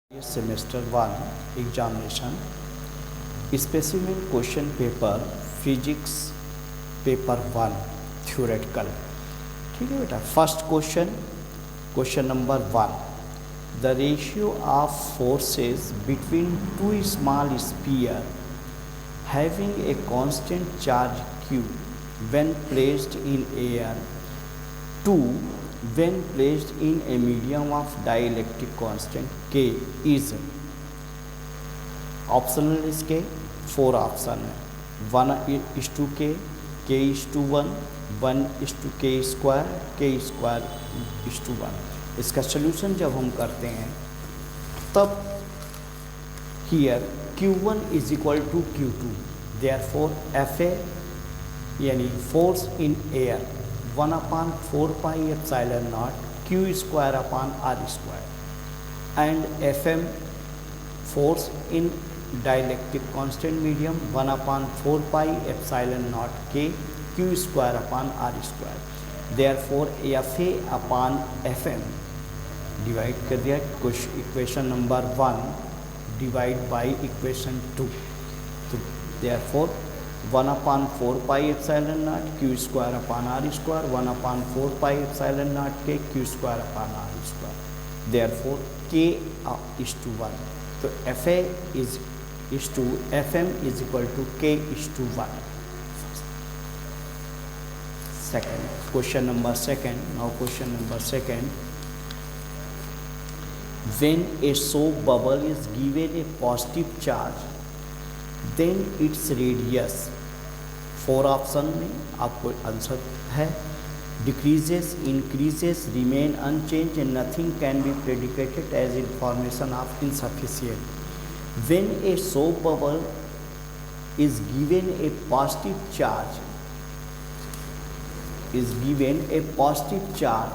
Semester 1 examination specimen question paper physics paper 1 theoretical. ठीक है बेटा. First question number 1. The ratio of forces between two small spheres having a constant charge q when placed in air to when placed in a medium of dielectric constant k is. Optional इसके 4 option है. 1:k, k:1, 1:k², k²1. इसका solution जब हम करते हैं तब here q1 is equal to q2. Therefore Fa यानी force in air 1/4πε0 q²/r² and Fm force in dielectric constant medium 1/4πε0 k q²/r². Therefore Fa/Fm divide कर दिया equation number 1 divide by equation 2. तो therefore 1/4πε0 q²/r², 1/4πε0 k q²/r². Therefore k:1. तो Fa is to Fm is equal to k:1. Second question number second. Now question number second. When a soap bubble is given a positive charge, then its radius 4 option में आपको answer है. Decreases, increases, remain unchanged and nothing can be predicted as information of insufficient. When a soap bubble is given a positive charge,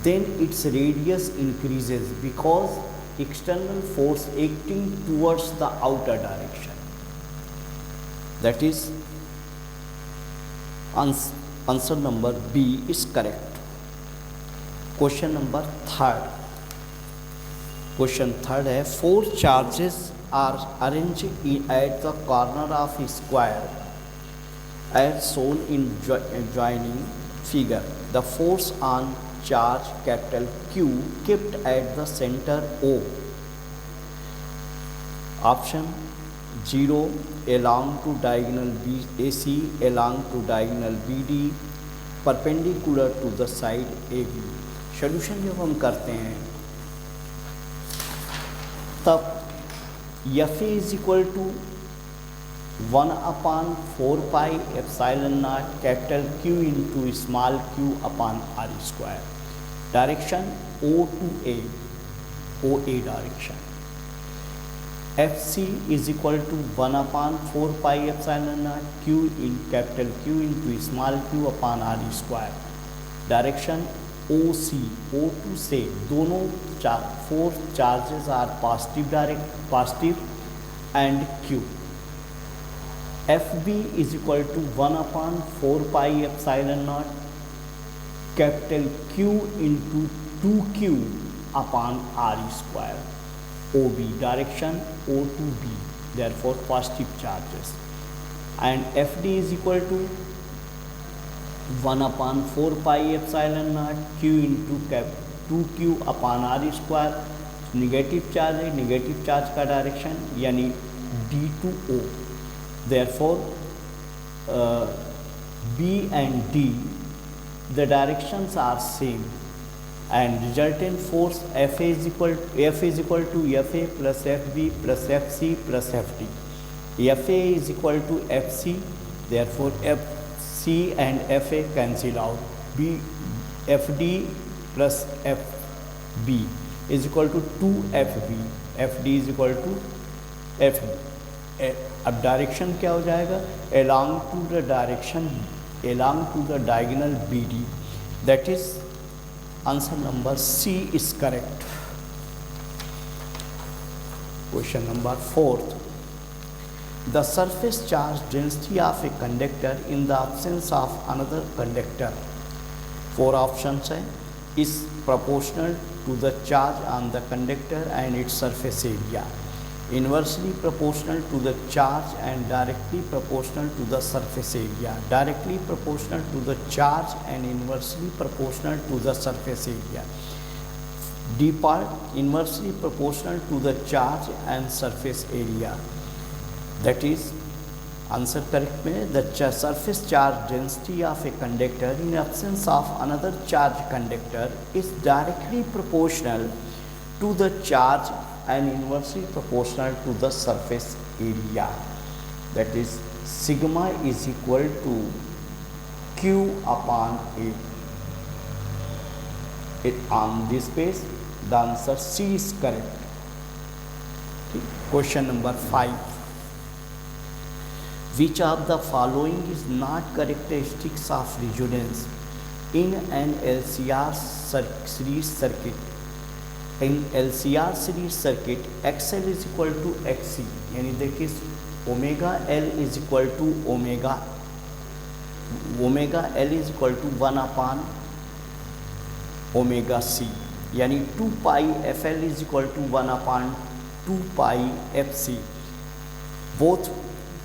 then its radius increases because external force acting towards the outer direction. That is answer number B is correct. Question number third है 4 charges are arranged at the corner of a square as shown in joining figure. The force on charge capital Q kept at the center O. Option 0 along to diagonal BAC, along to diagonal BD, perpendicular to the side AB. Solution जब हम करते हैं तब Fa is equal to 1/4πε0 capital Q into small q upon r². Direction O to A, OA direction. Fc is equal to 1/4πε0 q in capital Q into small q upon r². Direction OC, O to C. दोनों 4 charges are positive and Q. Fb is equal to 1/4πε0 capital Q into 2q upon r². OB direction O to B, therefore positive charges. And FD is equal to 1/4πε0 q into 2q upon r². Negative charge है, negative charge का direction यानी D to O. Therefore B and D, the directions are same, and resultant force F is equal to Fa plus Fb plus Fc plus Fd. Fa is equal to Fc, therefore Fc and Fa cancel out. Fd plus Fb is equal to 2Fb. Fd is equal to Fb. अब direction क्या हो जाएगा? along to the diagonal BD. That is answer number C is correct. Question number 4. The surface charge density of a conductor in the absence of another conductor. 4 options है. is proportional to the charge on the conductor and its surface area. Inversely proportional to the charge and directly proportional to the surface area. Directly proportional to the charge and inversely proportional to the surface area. D part, inversely proportional to the charge and surface area. That is, answer correct में, the surface charge density of a conductor in absence of another charge conductor is directly proportional to the charge and inversely proportional to the surface area. That is, sigma is equal to Q upon A. On this page, the answer C is correct. Question number 5. Which of the following is not characteristics of resonance in an LCR series circuit? In LCR series circuit, XL is equal to XC, यानी that is omega L is equal to omega L is equal to 1 upon omega C, यानी 2 pi FL is equal to 1 upon 2 pi FC. Both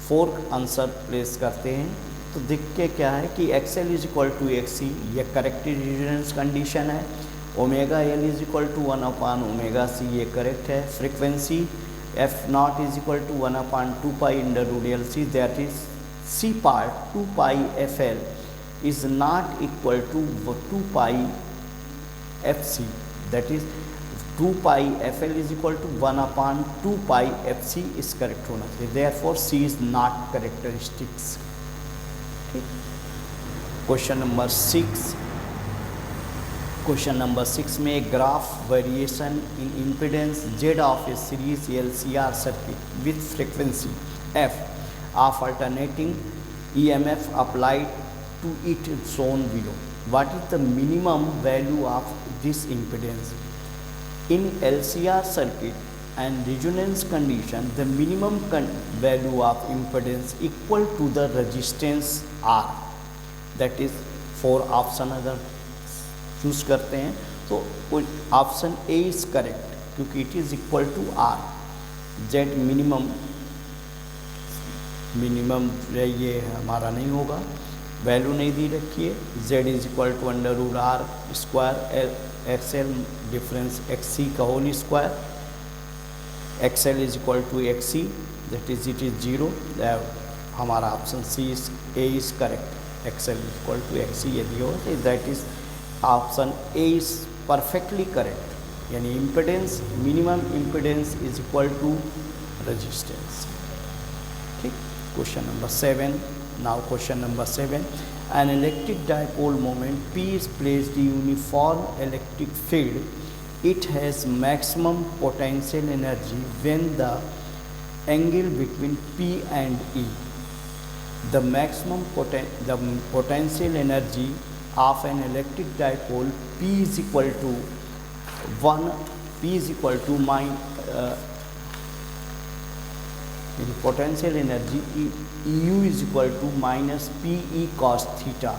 4 answer place करते हैं तो दिख के क्या है कि XL is equal to XC, ये करेक्ट रेजोनेंस कंडीशन है. Omega L is equal to 1 upon omega C, ये करेक्ट है. Frequency F naught is equal to 1 upon 2 pi under root LC, that is C part 2 pi FL is not equal to 2 pi FC, that is 2 pi FL is equal to 1 upon 2 pi FC is correct होना चाहिए. Therefore C is not characteristics. Question number 6. Question number 6 में graph variation in impedance Z of a series LCR circuit with frequency F of alternating EMF applied to it shown below. What is the minimum value of this impedance? In LCR circuit and resonance condition, the minimum value of impedance equal to the resistance R. That is 4 option अगर चूज करते हैं तो option A is correct, क्योंकि it is equal to R. Z minimum ये हमारा नहीं होगा, वैल्यू नहीं दी रखी है. Z is equal to under root R square XL difference XC का whole square. XL is equal to XC, that is it is 0. हमारा option C A is correct. XL is equal to XC यदि हो तो that is option A is perfectly correct, यानी impedance minimum impedance is equal to resistance. ठीक. Question number 7. Now question number 7. An electric dipole moment P is placed in uniform electric field. It has maximum potential energy when the angle between P and E. The maximum potential energy of an electric dipole P is equal to 1. P is equal to potential energy EU is equal to minus PE cos theta.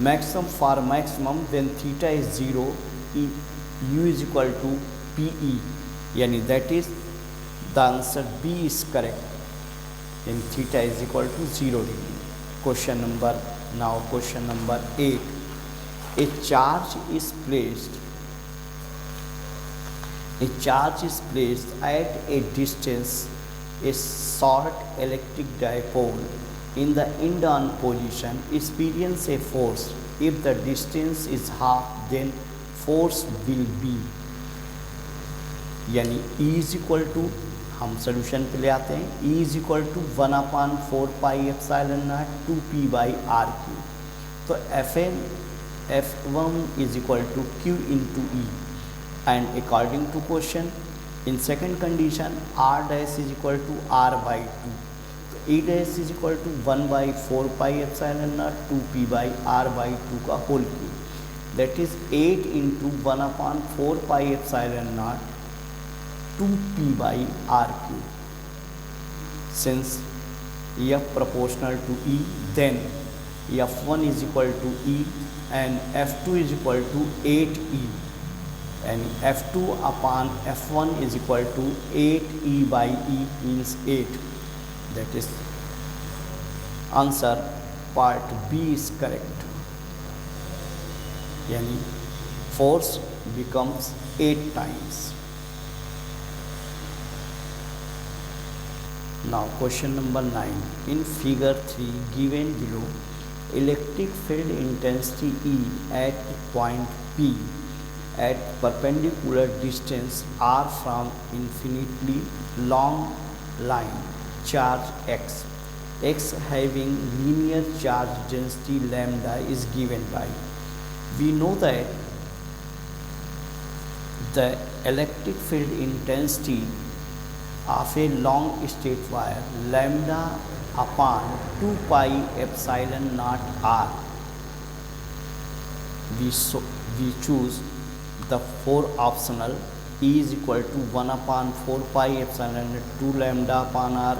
Maximum for maximum when theta is 0, U is equal to PE, यानी that is the answer B is correct, and theta is equal to 0 degree. Question number 8. A charge is placed at a distance, a short electric dipole in the end-on position experience a force. If the distance is half, then force will be, यानी E is equal to, हम solution पे ले आते हैं, E is equal to 1 upon 4 pi epsilon naught 2p by RQ. तो F1 is equal to Q into E, and according to question in second condition R dash is equal to R by 2. तो E dash is equal to 1 by 4 pi epsilon naught 2p by R by 2 का whole cube, that is 8 into 1 upon 4 pi epsilon naught 2p by R cube. Since F proportional to E, then F1 is equal to E and F2 is equal to 8E, and F2 upon F1 is equal to 8E by E means 8. That is answer part B is correct. Yani force becomes 8 times. Now question number 9. In figure 3 given below, electric field intensity E at point P at perpendicular distance R from infinitely long line charge X. X having linear charge density lambda is given by. We know that the electric field intensity of a long straight wire lambda upon 2 pi epsilon naught R. We choose the 4 optional. E is equal to 1 upon 4 pi epsilon 2 lambda upon R.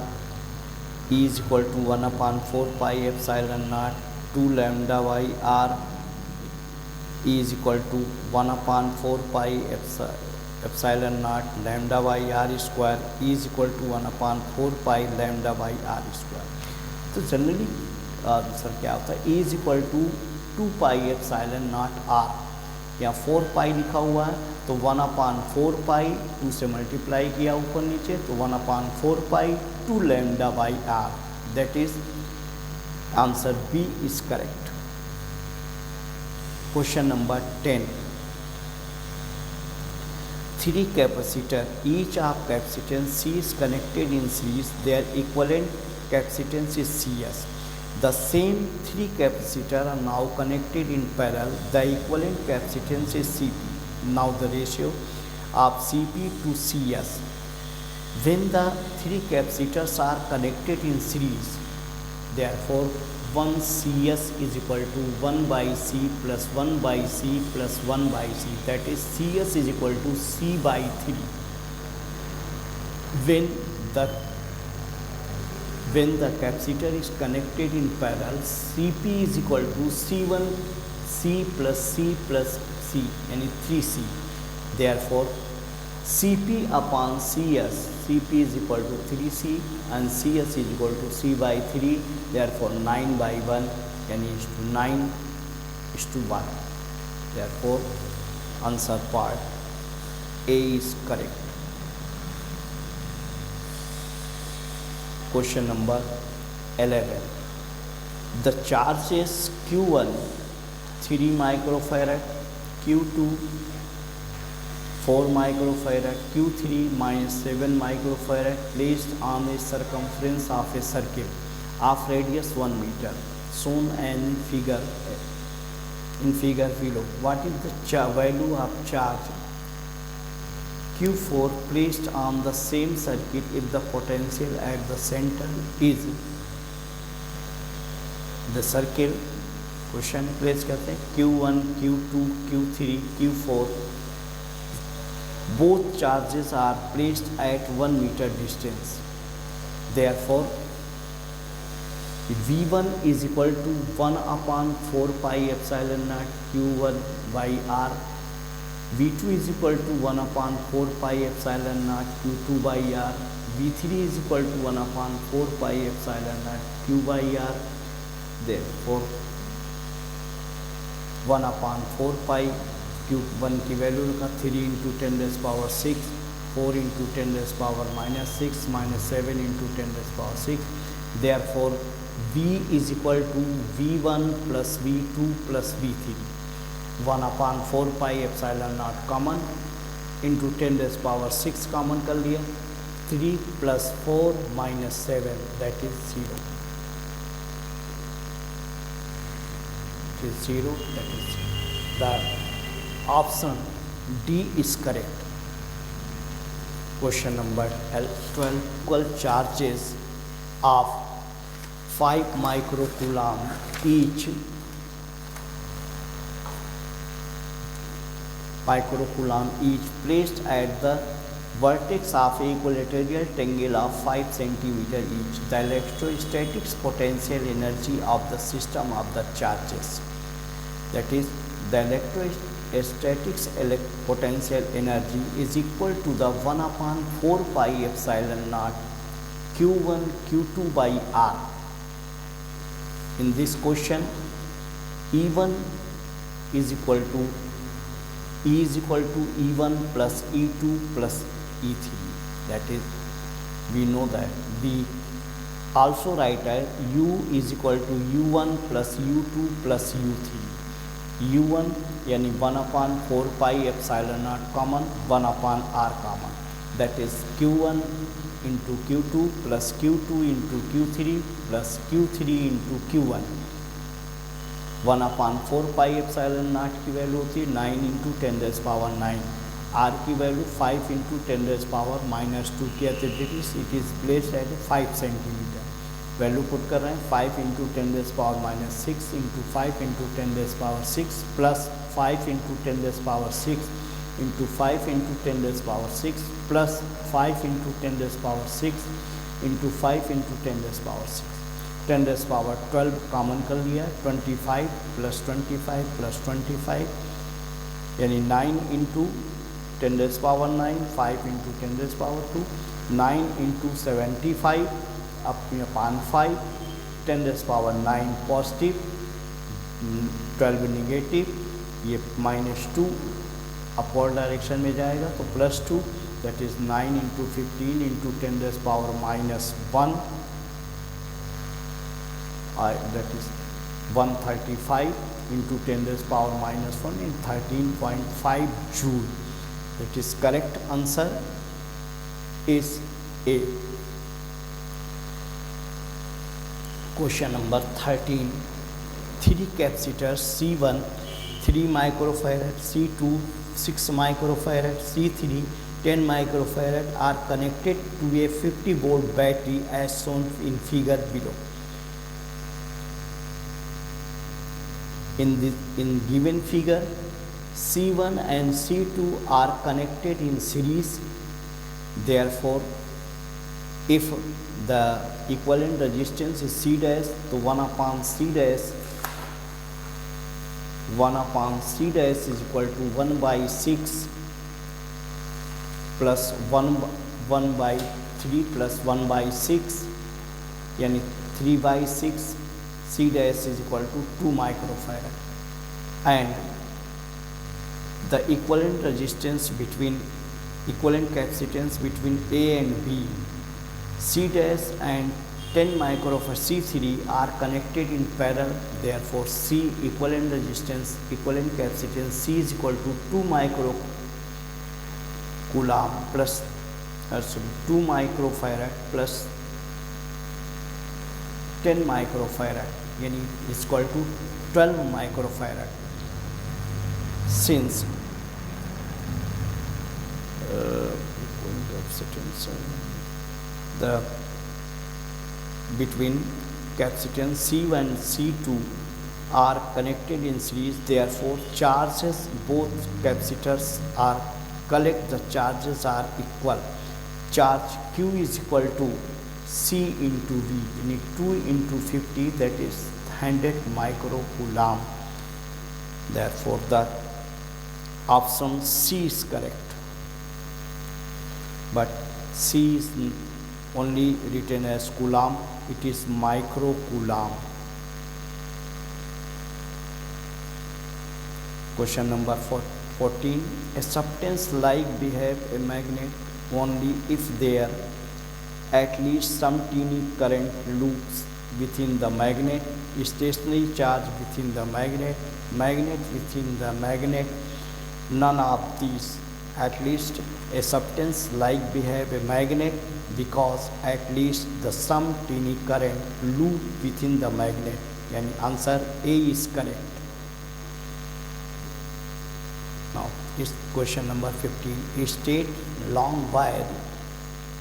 E is equal to 1 upon 4 pi epsilon naught 2 lambda by R. E is equal to 1 upon 4 pi epsilon naught lambda by R square. E is equal to 1 upon 4 pi lambda by R square. तो generally sir क्या होता है, E is equal to 2 pi epsilon naught R. यहाँ 4 पाई लिखा हुआ है तो 1 upon 4 पाई 2 से मल्टीप्लाई किया ऊपर नीचे तो 1 upon 4 pi 2 lambda by R. That is answer B is correct. Question number 10. 3 capacitor, each of capacitance C is connected in series, their equivalent capacitance is CS. The same 3 capacitors are now connected in parallel, the equivalent capacitance is Cp. Now the ratio of Cp to Cs. When the 3 capacitors are connected in series, therefore 1 Cs is equal to 1 by C plus 1 by C plus 1 by C. That is Cs is equal to C by 3. When the capacitor is connected in parallel, Cp is equal to C1 C plus C plus C, यानी 3C. Therefore Cp upon Cs, Cp is equal to 3C and Cs is equal to C by 3. Therefore 9 by 1 यानी 9:1. Therefore answer part A is correct. Question number 11. The charges Q1 3 microfarad, Q2 4 microfarad, Q3 minus 7 microfarad placed on a circumference of a circle of radius 1 meter shown in figure below. What is the value of charge Q4 placed on the same circuit if the potential at the center is the circle? Question place करते हैं Q1, Q2, Q3, Q4. Both charges are placed at 1 meter distance. Therefore, V1 is equal to 1 upon 4 pi epsilon naught Q1 by R. V2 is equal to 1 upon 4 pi epsilon naught Q2 by R. V3 is equal to 1 upon 4 pi epsilon naught Q by R. Therefore 1 upon 4 pi Q1 की value रखा 3 into 10 raised power 6, 4 into 10 raised power minus 6 minus 7 into 10 raised power 6. Therefore V is equal to V1 plus V2 plus V3. 1 upon 4 pi epsilon naught common into 10 raised power 6 common कर लिया. 3 plus 4 minus 7, that is 0. It is 0, that is 0. The option D is correct. Question number 12. Equal charges of 5 microcoulomb each placed at the vertex of equilateral triangle of 5 cm each. The electrostatic potential energy of the system of the charges. That is, the electrostatics potential energy is equal to the 1 upon 4 pi epsilon naught Q1 Q2 by R. In this question, E1 is equal to E1 plus E2 plus E3. That is, we know that we also write as U is equal to U1 plus U2 plus U3. U1 यानी 1 upon 4 pi epsilon naught common, 1 upon R common. That is Q1 into Q2 plus Q2 into Q3 plus Q3 into Q1. 1 upon 4 pi epsilon naught की value होती है 9 into 10 raised power 9. R की value 5 into 10 raised power minus 2 की it is placed at 5 centimetre. Value put कर रहे हैं 5 into 10 raised power minus 6 into 5 into 10 raised power 6 plus 5 into 10 raised power 6 into 5 into 10 raised power 6 plus 5 into 10 raised power 6 into 5 into 10 raised power 6. 10 raised power 12 common कर लिया, 25 plus 25 plus 25 यानी 9 into 10 raised power 9, 5 into 10 raised power 2, 9 into 75 upon 5, 10 raised power 9 positive, 12 negative, ये -2 upward direction में जाएगा तो +2, that is 9 into 15 into 10 raised power -1, that is 135 into 10 raised power -1 and 13.5 joule. That is correct answer is A. Question number 13. 3 capacitors C1 3 microfarad, C2 6 microfarad, C3 10 microfarad are connected to a 50 volt battery as shown in figure below. In given figure, C1 and C2 are connected in series. Therefore, if the equivalent resistance is C dash, so 1 upon C dash is equal to 1 by 6 plus 1 by 3 plus 1 by 6, यानी 3 by 6 C dash is equal to 2 microfarad, and the equivalent capacitance between A and B, C dash and 10 microfarad C3 are connected in parallel. Therefore, C equivalent capacitance C is equal to 2 microcoulomb plus 2 microfarad plus 10 microfarad, यानी is equal to 12 microfarad. Since the between capacitance C1 and C2 are connected in series, therefore charges both capacitors are the charges are equal. Charge Q is equal to C into V, meaning 2 into 50, that is 100 microcoulomb. Therefore, the option C is correct. But C is only written as coulomb, it is microcoulomb. Question number 14. A substance like behave a magnet only if there at least some teeny current loops within the magnet, stationary charge within the magnet within the magnet, none of these. At least a substance like behave a magnet because at least the some teeny current loop within the magnet, yani answer A is correct. Now is question number 15. A straight long wire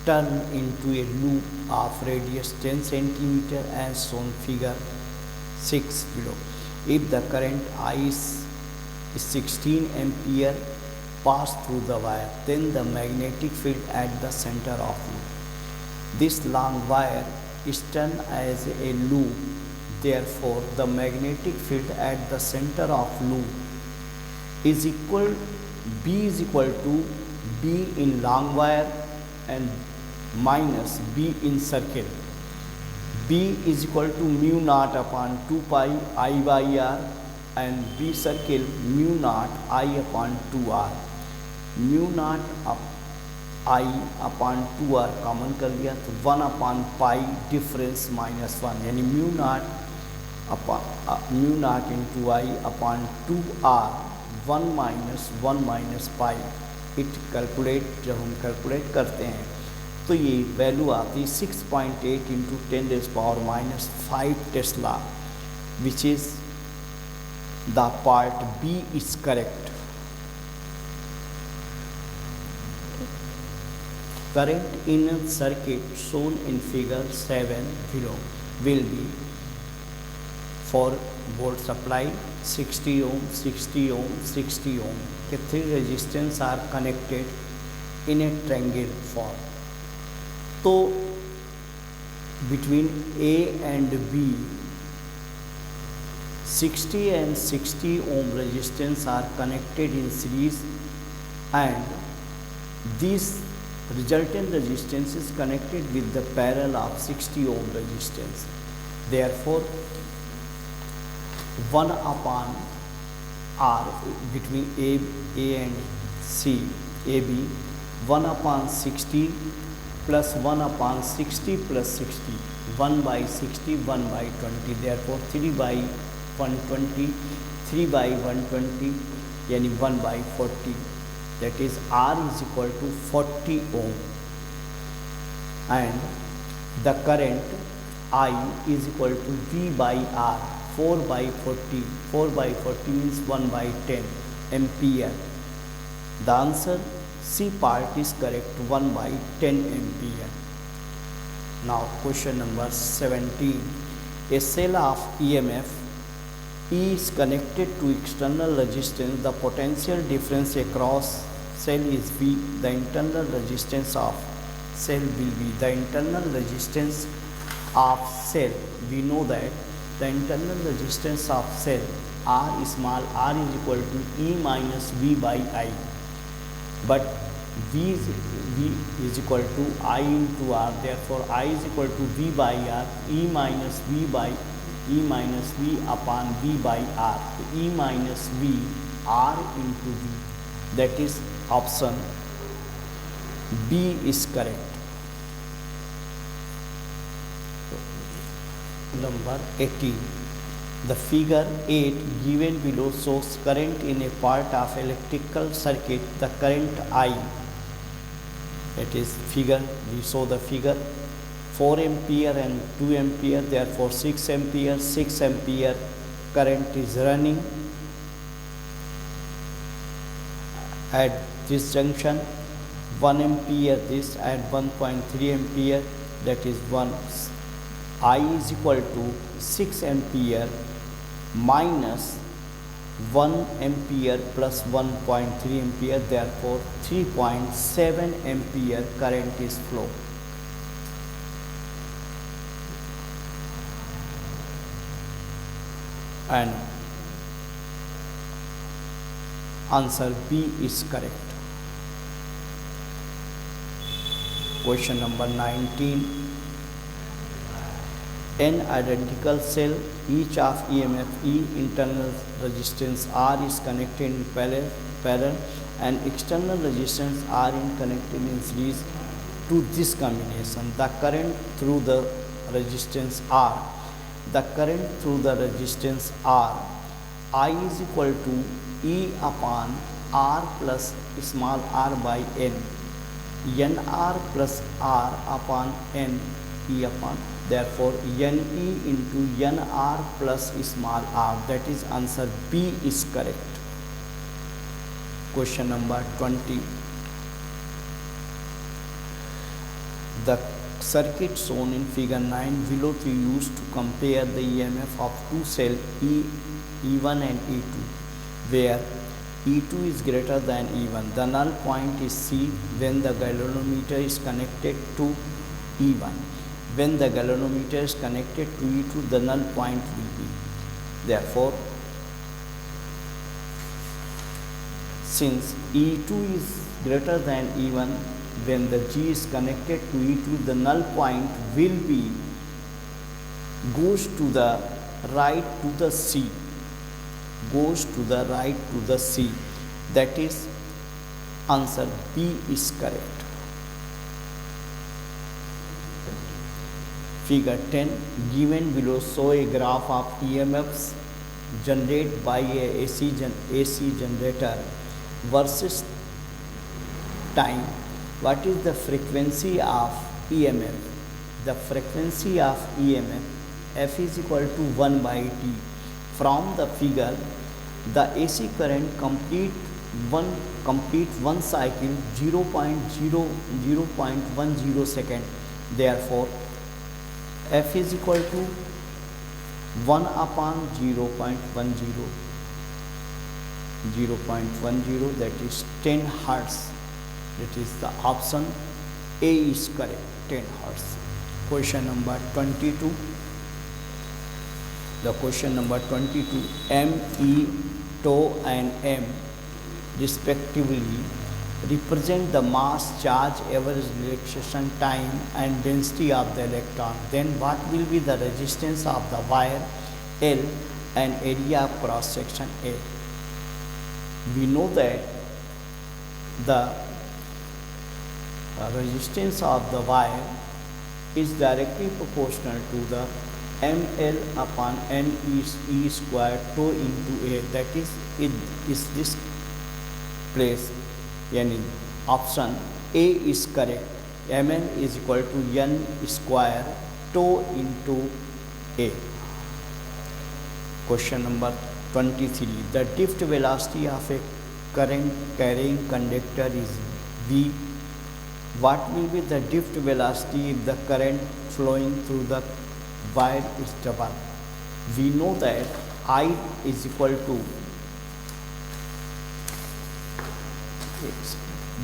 turn into a loop of radius 10 centimeter as shown figure 6 below. If the current I is 16 ampere pass through the wire, then the magnetic field at the center of loop. This long wire is turned as a loop Therefore, the magnetic field at the center of loop is equal B is equal to B in long wire and minus B in circle. B is equal to mu naught upon 2 pi I by R and B circle mu naught I upon 2R. Mu naught up I upon 2R common कर लिया तो 1 upon pi difference minus 1 यानी mu naught into I upon 2R 1 minus pi. It calculate जब हम calculate करते हैं तो ये वैल्यू आती 6.8 into 10⁻⁻5 Tesla, which is the part B is correct. Current in a circuit shown in figure 7 below will be for volt supply 60 ohm, 60 ohm, 60 ohm. The three resistance are connected in a triangle form. So between A and B 60 and 60 ohm resistance are connected in series, and this resultant resistance is connected with the parallel of 60 ohm resistance. Therefore 1 upon R between A and C, AB 1 upon 60 plus 1 upon 60 plus 60, 1 by 60, 1 by 20. Therefore 3 by 120, 3 by 120 यानी 1 by 40. That is R is equal to 40 ohm, and the current I is equal to V by R. 4 by 40, 4 by 40 means 1 by 10 ampere. The answer C part is correct, 1 by 10 ampere. Now question number 17. A cell of EMF E is connected to external resistance. The potential difference across cell is V. The internal resistance of cell will be the internal resistance of cell. We know that the internal resistance of cell R small r is equal to E minus V by I, but V is equal to I into R. Therefore I is equal to V by R, E minus V upon V by R. E minus V R into V, that is option B is correct. Number 18. The figure 8 given below shows current in a part of electrical circuit. The current I, that is figure, we show the figure 4 ampere and 2 ampere, therefore 6 ampere current is running at this junction. 1 ampere this at 1.3 ampere, that is 1. I is equal to 6 ampere minus 1 ampere plus 1.3 ampere, therefore 3.7 ampere current is flow. And answer B is correct. Question number 19. N identical cell, each of EMF E, internal resistance R is connected in parallel and external resistance R is connected in series to this combination. The current through the resistance R, I is equal to E upon R plus small r by N, NR plus R upon N, E upon, therefore NE into NR plus small r, that is answer B is correct. Question number 20. The circuit shown in figure 9 below to use to compare the EMF of two cells E1 and E2, where E2 is greater than E1. The null point is C when the galvanometer is connected to E1. when the galvanometer is connected to E2, the null point will be. Therefore, since E2 is greater than E1, when the G is connected to E2, the null point will be goes to the right to the C, goes to the right to the C. That is, answer B is correct. Figure 10 given below show a graph of EMFs generated by a AC generator versus time. What is the frequency of EMF? The frequency of EMF F is equal to 1 by T. From the figure, the AC current complete one cycle 0.10 second. Therefore, F is equal to 1 upon 0.10, that is 10 hertz. That is the option A is correct, 10 hertz. Question number 22. The question number 22, M, E, tau and M respectively represent the mass, charge, average relaxation time and density of the electron. Then what will be the resistance of the wire L and area of cross section A? We know that the resistance of the wire is directly proportional to the ML upon N E square tau into A. That is, it is this place, yani option A is correct. Mn is equal to N square tau into A. Question number 23. The drift velocity of a current carrying conductor is V. What will be the drift velocity if the current flowing through the wire is double? We know that I is equal to,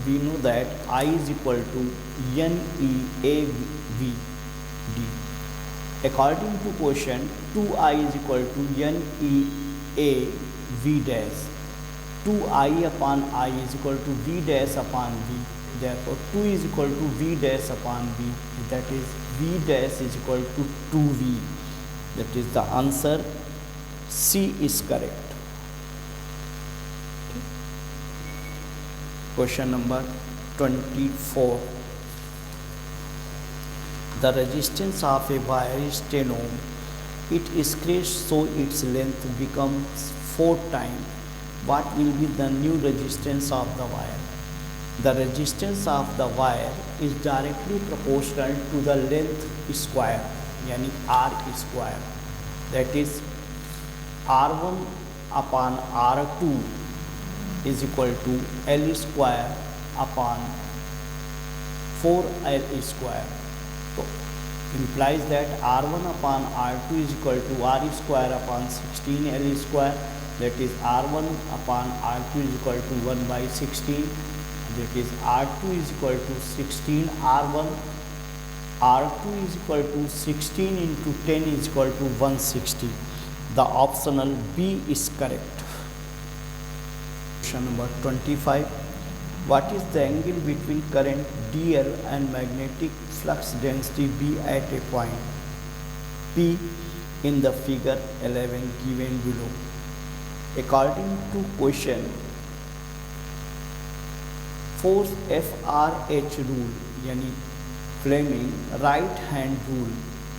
we know that I is equal to NEAV D. According to question, 2I is equal to NEAV dash. 2I upon I is equal to V dash upon V. Therefore, 2 is equal to V dash upon V. That is, V dash is equal to 2V. That is the answer. C is correct. Question number 24. The resistance of a wire is 10 ohm. It increases so its length becomes 4 times. What will be the new resistance of the wire? The resistance of the wire is directly proportional to the length square, yani R square. That is, R1 upon R2 is equal to L square upon 4L square. So, implies that R1 upon R2 is equal to R square upon 16L square. That is, R1 upon R2 is equal to 1 by 16. That is, R2 is equal to 16 R1. R2 is equal to 16 into 10 is equal to 160. The optional B is correct. Question number 25. What is the angle between current DL and magnetic flux density B at a point P in the figure 11 given below? According to question, force FRH rule, yani Fleming right hand rule,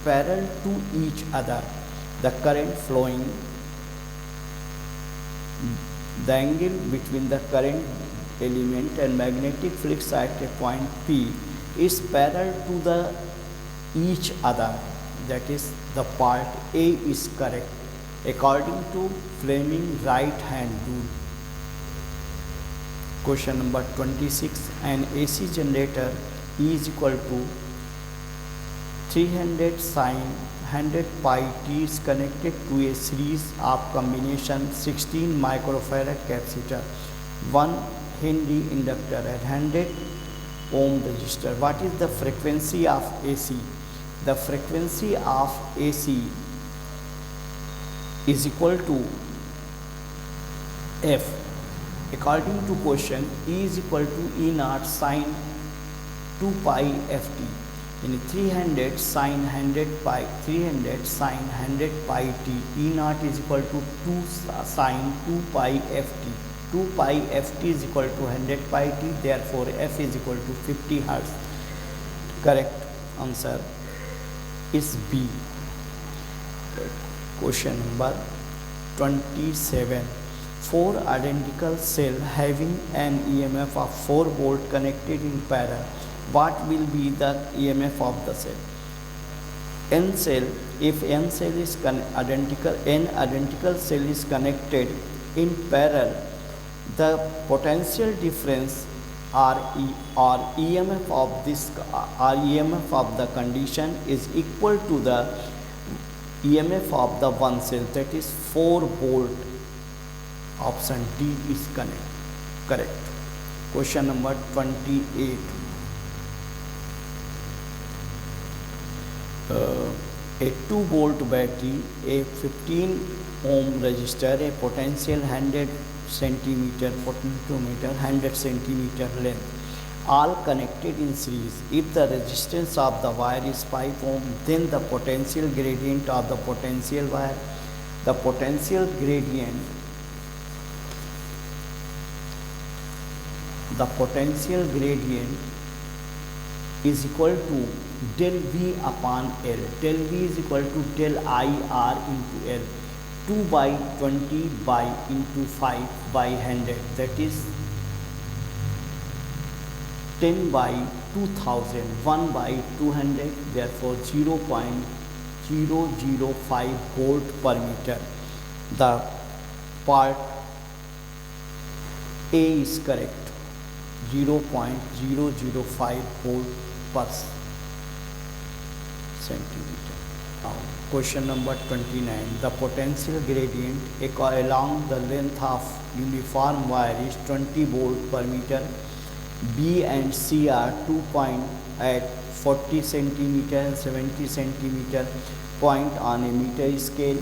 parallel to each other, the current flowing, the angle between the current element and magnetic flux at a point P is parallel to the each other. That is, the part A is correct according to Fleming right hand rule. Question number 26. An AC generator E is equal to 300 sin 100 pi t is connected to a series of combination 16 microfarad capacitor, 1 Henry inductor and 100 ohm resistor. What is the frequency of AC? the frequency of AC is equal to F. According to question, E is equal to E naught sine 2 pi ft. In 300 sine 100 pi 300 sine 100 pi t, E naught is equal to 2 sine 2 pi ft. 2 pi ft is equal to 100 pi t, therefore F is equal to 50 Hertz. Correct answer is B. Question number 27. Four identical cells having an EMF of 4 volt connected in parallel. What will be the EMF of the cell? N cell, if n cell is identical cell is connected in parallel, the potential difference or EMF of this or EMF of the condition is equal to the EMF of the one cell, that is 4 volt. Option D is correct. Question number 28. A 2 volt battery, a 15 ohm resistor, a potential 100 centimeter potentiometer, 100 centimeter length, all connected in series. If the resistance of the wire is 5 ohm, then the potential gradient of the potential wire, the potential gradient is equal to del V upon L. Del V is equal to del IR into L. 2 by 20 by into 5 by 100, that is 10 by 2000, 1 by 200, therefore 0.005 volt per meter. The part A is correct. 0.005 volt per centimeter. Now, question number 29. The potential gradient along the length of uniform wire is 20 volt per meter. B and C are 2 points at 40 centimeter and 70 centimeter point on a meter scale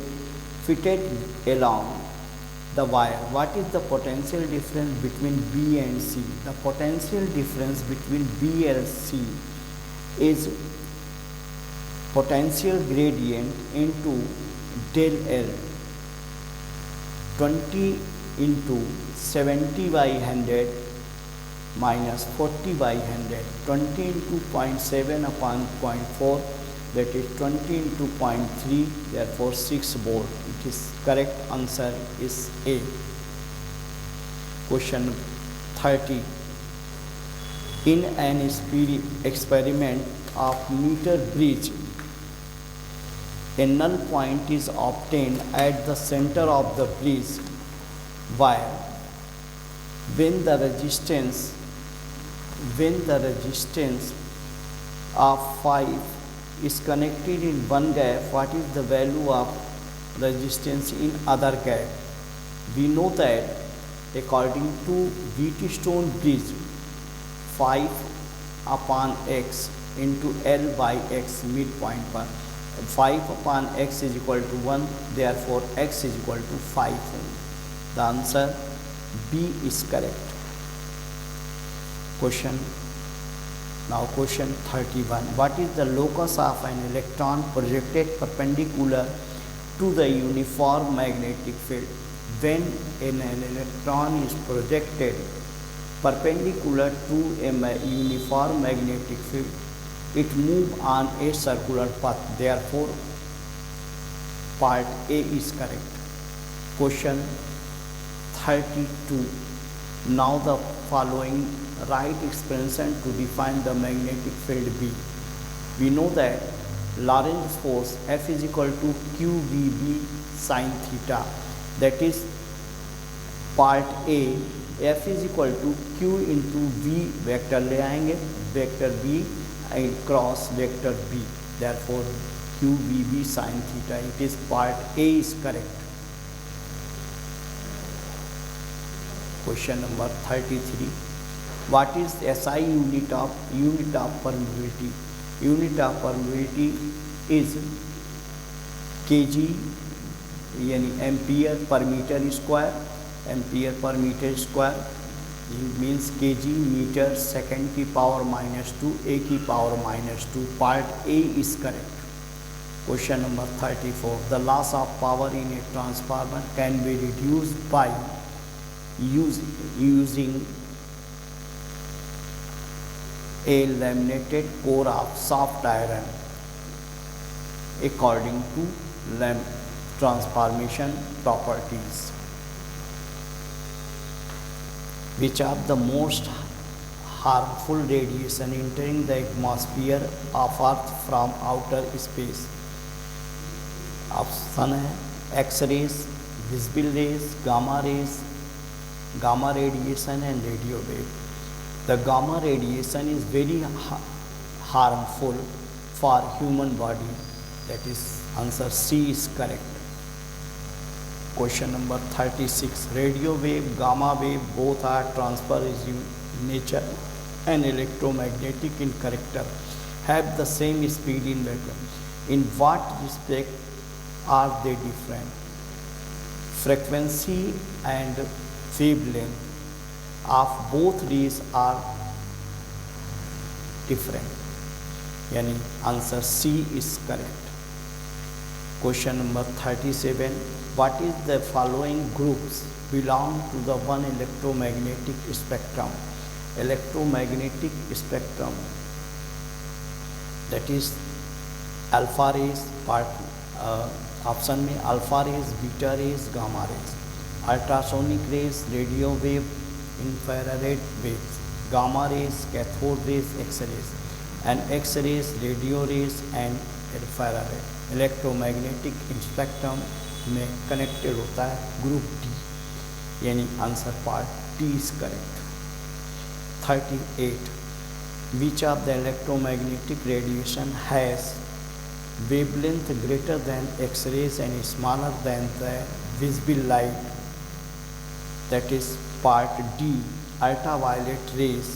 fitted along the wire. What is the potential difference between B and C? The potential difference between B and C is potential gradient into del L. 20 into 70 by 100 minus 40 by 100. 20 into 0.7 upon 0.4, that is 20 into 0.3, therefore 6 volt. It is correct answer is A. Question 30. In an experiment of meter bridge, a null point is obtained at the center of the bridge wire. When the resistance of 5 is connected in one gap, what is the value of resistance in other gap? We know that according to Wheatstone bridge, 5 upon x into L by x midpoint per 5 upon x is equal to 1, therefore x is equal to 5 ohm. The answer B is correct. Question 31. What is the locus of an electron projected perpendicular to the uniform magnetic field? When an electron is projected perpendicular to a uniform magnetic field, it moves on a circular path. Therefore, part A is correct. Question 32. Now the following write expression to define the magnetic field B. We know that Lorentz force F is equal to QVB sin theta. That is part A. F is equal to Q into V vector ले आएंगे, vector B and cross vector B. Therefore QVB sin theta. It is part A is correct. Question number 33. What is SI unit of permeability? Unit of permeability is kg यानी ampere per metre square, ampere per metre square means kg metre second की power -2 a की power -2. Part A is correct. Question number 34. The loss of power in a transformer can be reduced by using a laminated core of soft iron according to transformation properties. Which of the most harmful radiation entering the atmosphere of Earth from outer space? Option है X-rays, visible rays, gamma rays, gamma radiation and radio wave. The gamma radiation is very harmful for human body. That is answer C is correct. Question number 36. Radio wave, gamma wave both are transverse in nature and electromagnetic in character, have the same speed in vacuum. In what respect are they different? Frequency and wavelength of both rays are different. यानी answer C is correct. Question number 37. What is the following groups belong to the one electromagnetic spectrum? Electromagnetic spectrum, that is alpha rays, option में alpha rays, beta rays, gamma rays. Ultrasonic rays, radio wave, infrared waves. Gamma rays, cathode rays, X rays. And X rays, radio rays and infrared. Electromagnetic spectrum में connected होता है group D, यानी answer part T is correct. 38. Which of the electromagnetic radiation has wavelength greater than X-rays and smaller than the visible light? That is part D. Ultraviolet rays,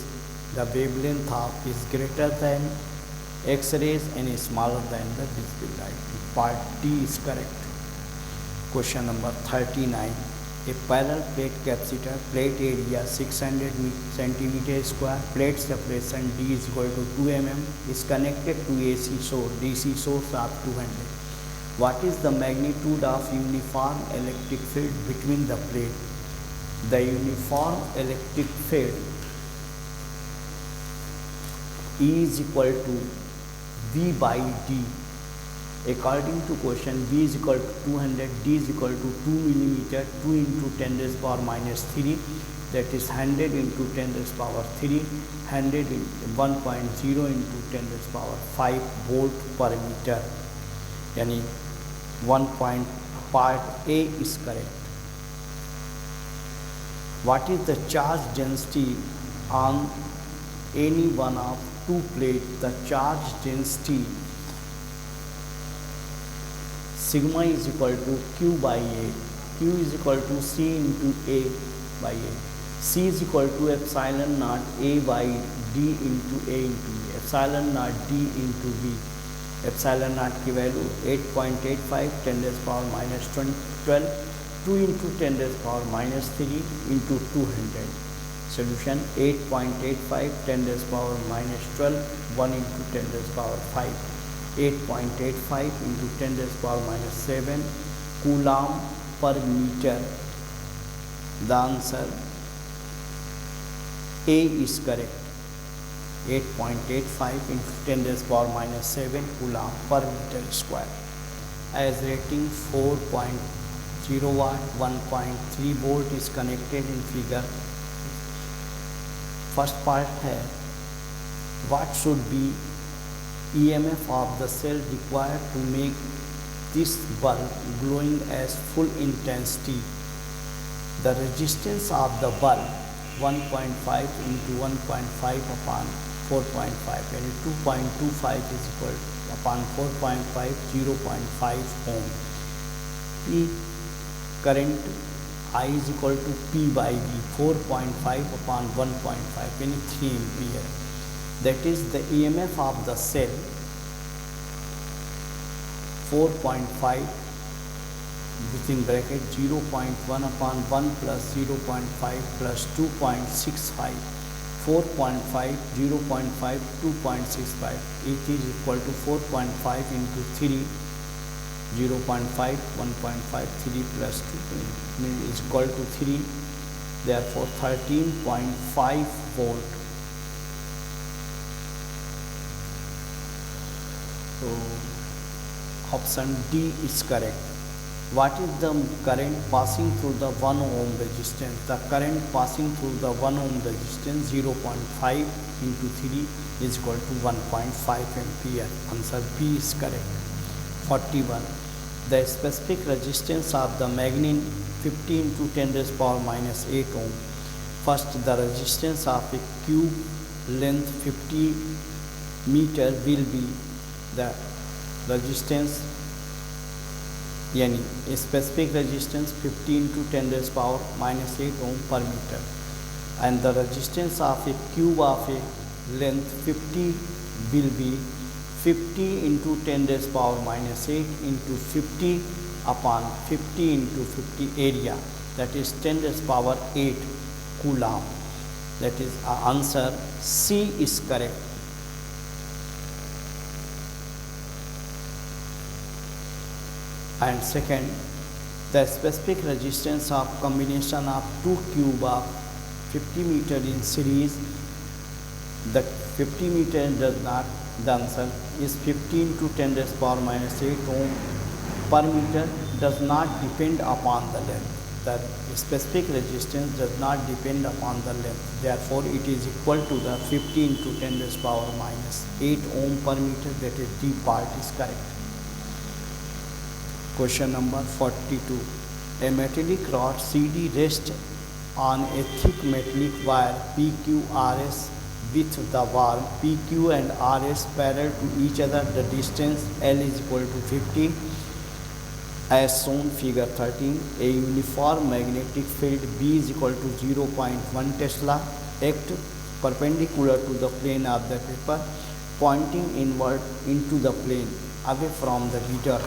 the wavelength of is greater than X-rays and smaller than the visible light. Part D is correct. Question number 39. A parallel plate capacitor, plate area 600 centimeter square, plate separation D is equal to 2 mm, is connected to AC source, DC source of 200. What is the magnitude of uniform electric field between the plate? The uniform electric field E is equal to V by D. According to question, V is equal to 200, D is equal to 2 millimeter, 2 into 10 raised power minus 3, that is 100 into 10 raised power 3, 100 into 1.0 into 10 raised power 5 volt per meter. यानी 1 point part A is correct. What is the charge density on any one of two plates? The charge density sigma is equal to Q by A. Q is equal to C into A by A. C is equal to epsilon naught A by D into A into B. Epsilon naught D into B. Epsilon naught की value 8.85 10 raised power minus 12, 2 into 10 raised power minus 3 into 200. Solution 8.85 10 raised power minus 12, 1 into 10 raised power 5. 8.85 into 10 raised power minus 7 coulomb per meter. The answer A is correct. 8.85 into 10 raised power minus 7 coulomb per meter square. As rating 4.0 watt, 1.3 volt is connected in figure. First part है what should be EMF of the cell required to make this bulb glowing as full intensity. The resistance of the bulb 1.5 into 1.5 upon 4.5 and 2.25 is equal upon 4.5 0.5 ohm. P current I is equal to P by V 4.5 upon 1.5 meaning 3 ampere. That is the EMF of the cell 4.5 within bracket 0.1 upon 1 plus 0.5 plus 2.65, 4.5, 0.5, 2.65. It is equal to 4.5 into 3, 0.5, 1.5, 3 plus 2 is equal to 3. Therefore 13.5 volt. So option D is correct. What is the current passing through the 1 ohm resistance? The current passing through the 1 ohm resistance 0.5 into 3 is equal to 1.5 ampere. Answer B is correct. 41. The specific resistance of the magnet 50 into 10 raised to power minus 8 ohm. First, the resistance of a cube length 50 meter will be the resistance, yani a specific resistance 50 into 10 raised to power minus 8 ohm per meter, and the resistance of a cube of a length 50 will be 50 into 10 raised to power minus 8 into 50 upon 50 into 50 area, that is 10 raised to power 8 coulomb. That is answer C is correct. And second, the specific resistance of combination of two cube of 50 meter in series, the 50 meter does not, the answer is 15 to 10 raised to power minus 8 ohm per meter, does not depend upon the length. The specific resistance does not depend upon the length. Therefore, it is equal to the 15 to 10 raised to power minus 8 ohm per meter. That is D part is correct. Question number 42. A metallic rod CD rests on a thick metallic wire PQRS with the wire PQ and RS parallel to each other. The distance L is equal to 50. As shown figure 13, a uniform magnetic field B is equal to 0.1 Tesla act perpendicular to the plane of the paper, pointing inward into the plane away from the reader.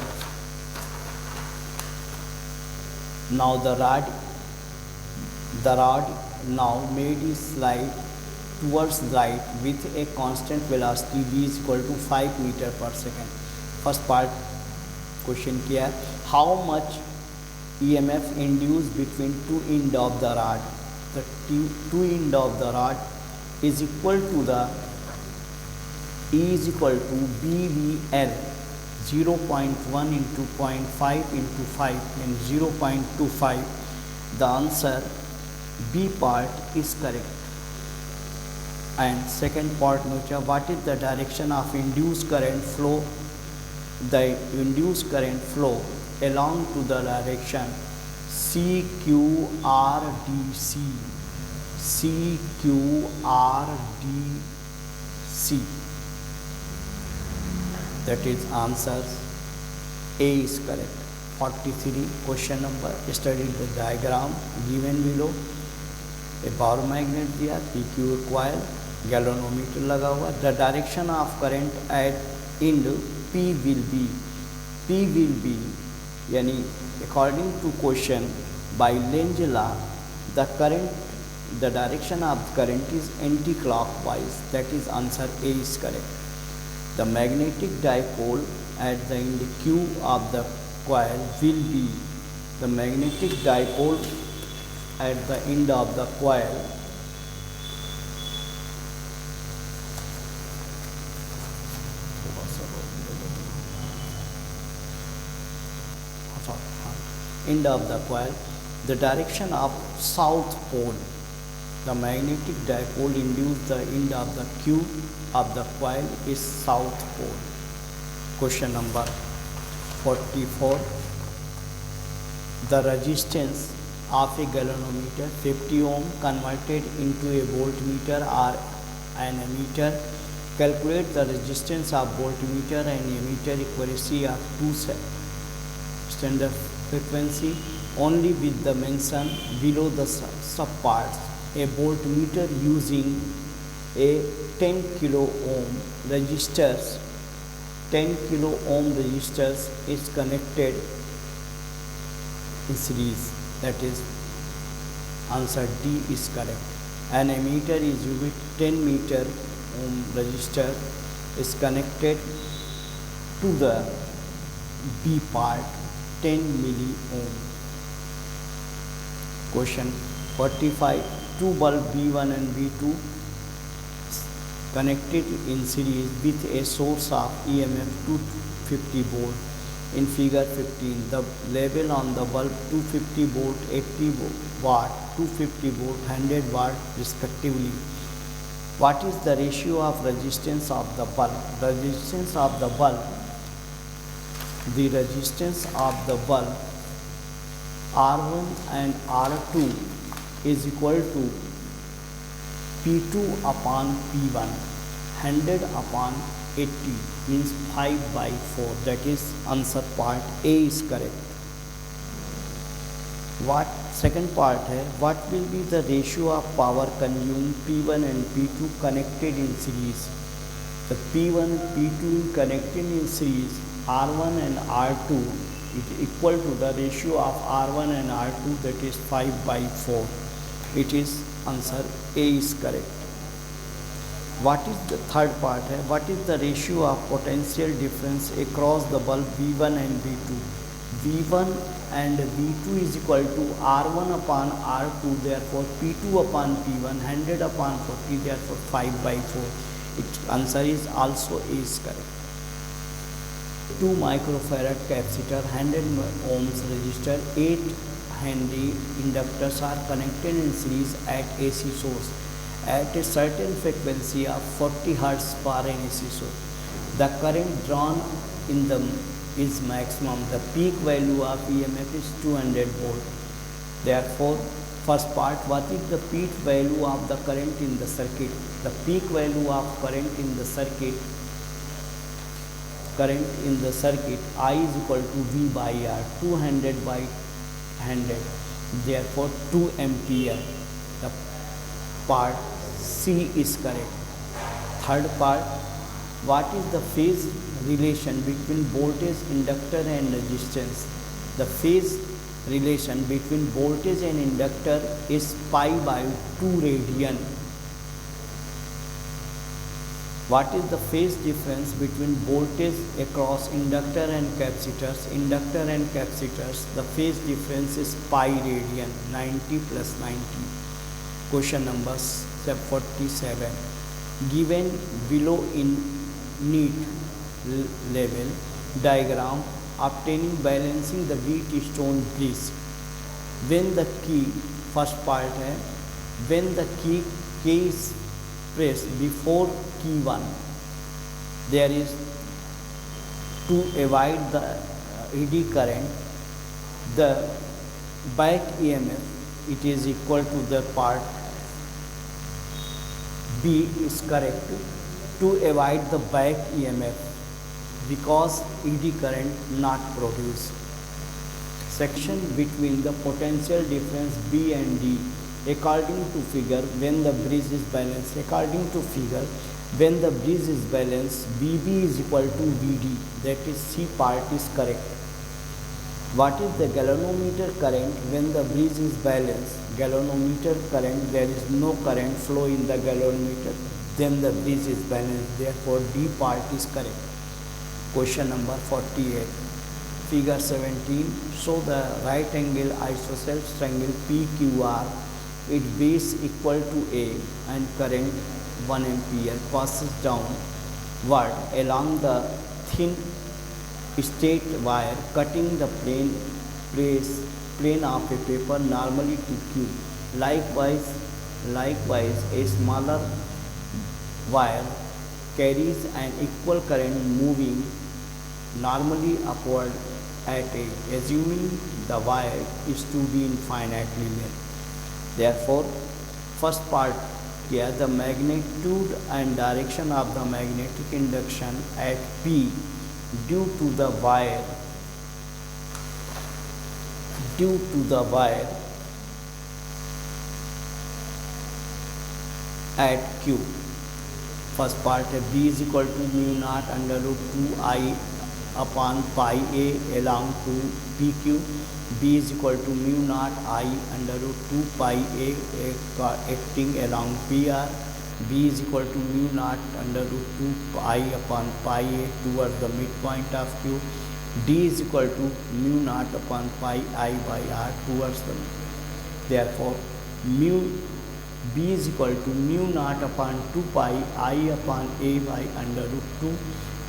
Now the rod now made is slide towards right with a constant velocity v is equal to 5 meter per second. First part question किया है, how much EMF induced between two end of the rod? The two end of the rod is equal to the E is equal to BVL 0.1 into 0.5 into 5 and 0.25. The answer B part is correct. And second part, what is the direction of induced current flow? The induced current flow along to the direction CQRDC. CQRDC. That is answer A is correct. 43. Question number, study the diagram given below. A power magnet दिया, PQ coil, galvanometer लगा हुआ. The direction of current at end P will be यानी according to question by Lenz law, the direction of current is anti-clockwise. That is answer A is correct. The magnetic dipole at the end Q of the coil will be, the magnetic dipole at the end of the coil end of the coil, the direction of south pole. The magnetic dipole induced the end of the Q of the coil is south pole. Question number 44. The resistance of a galvanometer 50 ohm converted into a voltmeter or an ammeter. Calculate the resistance of voltmeter and ammeter accuracy of two standard frequency only with the mention below the subparts. A voltmeter using a 10 kilo ohm resistors 10 kilo ohm resistors is connected in series. That is answer D is correct. An ammeter is used. 10 meter ohm resistor is connected to the B part, 10 milli ohm. Question 45. Two bulb B1 and B2 connected in series with a source of EMF 250 volt. In figure 15, the label on the bulb 250 volt, 80 watt, 250 volt, 100 watt respectively. What is the ratio of resistance of the bulb? Resistance of the bulb R1 and R2 is equal to P2 upon P1, 100 upon 80 means 5 by 4. That is answer part A is correct. What second part है, what will be the ratio of power consumed P1 and P2 connected in series? The P1 P2 connected in series, R1 and R2 is equal to the ratio of R1 and R2, that is 5 by 4. It is answer A is correct. What is the third part है, what is the ratio of potential difference across the bulb V1 and V2? V1 and V2 is equal to R1 upon R2, therefore P2 upon P1, 100 upon 40, therefore 5 by 4. Its answer is also A is correct. 2 microfarad capacitor, 100 ohms resistor, 8 Henry inductors are connected in series at AC source at a certain frequency of 40 Hz per AC source. The current drawn in them is maximum. The peak value of EMF is 200 volt. Therefore, first part, what is the peak value of the current in the circuit? The peak value of current in the circuit I is equal to V by R, 200 by 100, therefore 2 ampere. The part C is correct. Third part, what is the phase relation between voltage, inductor and resistance? The phase relation between voltage and inductor is pi by 2 radian. What is the phase difference between voltage across inductor and capacitors? Inductor and capacitors, the phase difference is pi radian, 90 plus 90. Question number 47. Given below in neat level diagram obtaining balancing the Wheatstone bridge, when the key, first part है, when the key is pressed before key 1, there is to avoid the eddy current, the back EMF, it is equal to the part B is correct, to avoid the back EMF because eddy current not produced. Section between the potential difference B and D according to figure when the bridge is balanced. According to figure, when the bridge is balanced, BB is equal to BD, that is C part is correct. What is the galvanometer current when the bridge is balanced? Galvanometer current, there is no current flow in the galvanometer, then the bridge is balanced, therefore D part is correct. Question number 48. Figure 17, show the right angle isosceles triangle PQR, its base equal to A and current 1 ampere passes downward along the thin straight wire cutting the plane of a paper normally to Q. Likewise, a smaller wire carries an equal current moving normally upward at A, assuming the wire is to be infinitely length. Therefore, first part here, the magnitude and direction of the magnetic induction at P due to the wire at Q. First part है B is equal to mu naught under root 2 I upon pi a along to PQ. B is equal to mu naught I under root 2 pi a acting along PR. B is equal to mu naught under root 2 pi upon pi a towards the midpoint of Q. D is equal to mu naught upon pi I by R towards the therefore mu B is equal to mu naught upon 2 pi I upon a by under root 2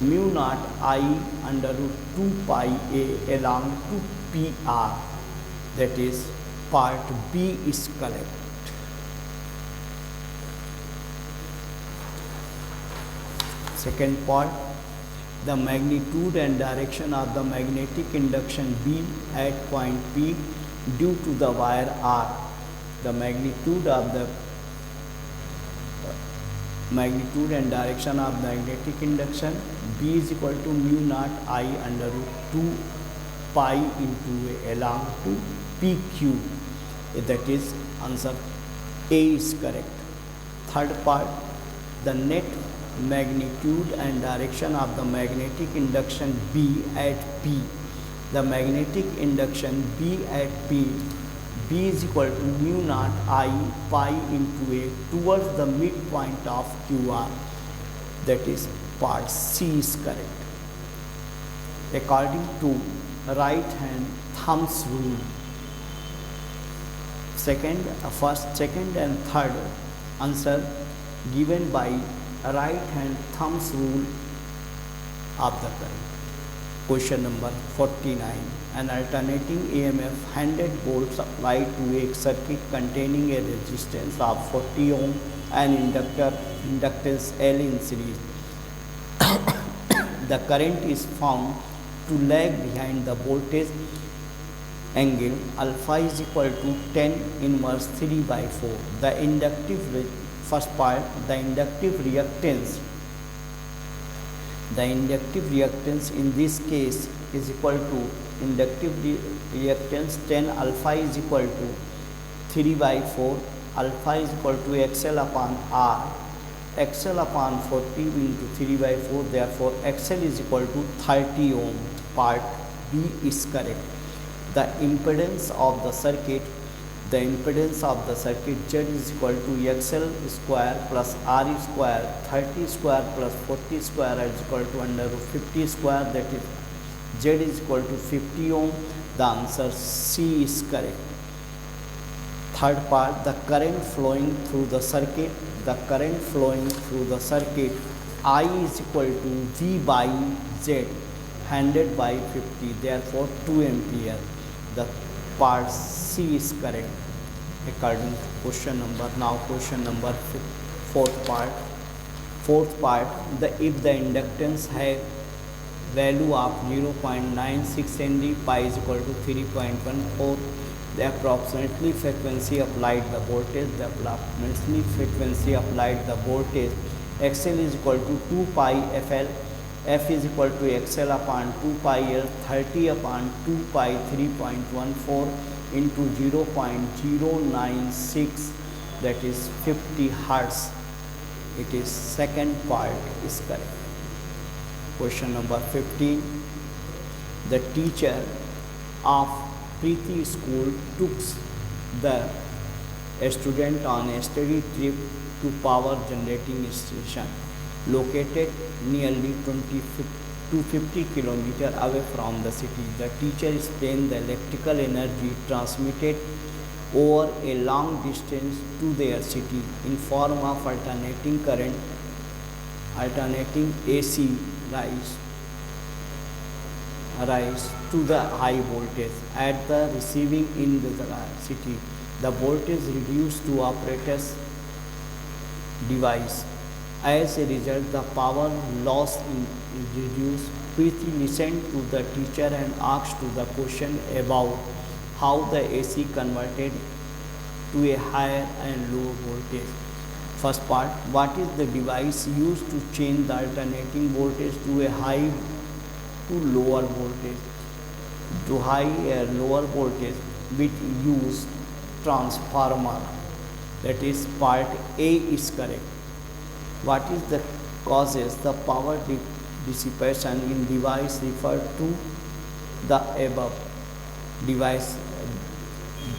mu naught I under root 2 pi a along to PR. That is part B is correct. Second part, the magnitude and direction of the magnetic induction B at point P due to the wire R. The magnitude of the magnitude and direction of magnetic induction B is equal to mu naught I under root 2 pi into a along to PQ. That is answer A is correct. Third part, the net magnitude and direction of the magnetic induction B at P. The magnetic induction B at P, B is equal to mu naught I pi into a towards the midpoint of QR. That is part C is correct. According to right hand thumbs rule, first, second and third answer given by right hand thumbs rule of the current. Question number 49. An alternating EMF 100 volts applied to a circuit containing a resistance of 40 ohm and inductance L in series. The current is found to lag behind the voltage angle alpha is equal to 10 inverse 3 by 4. The inductive first part, the inductive reactance in this case is equal to inductive reactance 10 alpha is equal to 3 by 4, alpha is equal to XL upon R, XL upon 40 into 3 by 4, therefore XL is equal to 30 ohm. Part B is correct. The impedance of the circuit Z is equal to XL square plus R square, 30 square plus 40 square is equal to under root 50 square, that is Z is equal to 50 ohm. The answer C is correct. Third part, the current flowing through the circuit, I is equal to V by Z, 100 by 50, therefore 2 ampere. The part C is correct according to question number. Now question number fourth part, if the inductance have value of 0.96 Henry, pi is equal to 3.14, the approximately frequency applied the voltage, XL is equal to 2 pi FL, F is equal to XL upon 2 pi L, 30 upon 2 pi 3.14 into 0.096, that is 50 Hertz. It is second part is correct. Question number 15. The teacher of Preeti school took the student on a study trip to power generating station located nearly 250 km away from the city. The teacher explained the electrical energy transmitted over a long distance to their city in form of alternating current, alternating AC rise to the high voltage at the receiving end of the city. The voltage reduced to operator's device. As a result, the power loss is reduced. Preeti listened to the teacher and asked the question about how the AC converted to a higher and lower voltage. First part, what is the device used to change the alternating voltage to a high to lower voltage? To high and lower voltage, which use transformer. That is part A is correct. What is the causes the power dissipation in device referred to the above? Device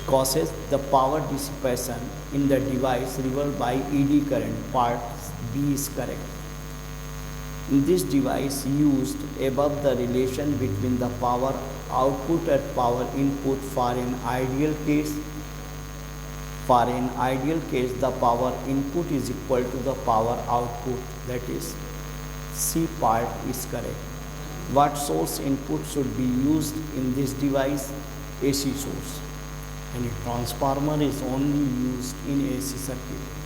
causes the power dissipation in the device revealed by ED current. Part B is correct. In this device used above, the relation between the power output and power input for an ideal case. For an ideal case, the power input is equal to the power output, that is C part is correct. What source input should be used in this device? AC source. And a transformer is only used in AC circuit.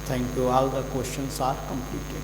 Thank you. All the questions are completed.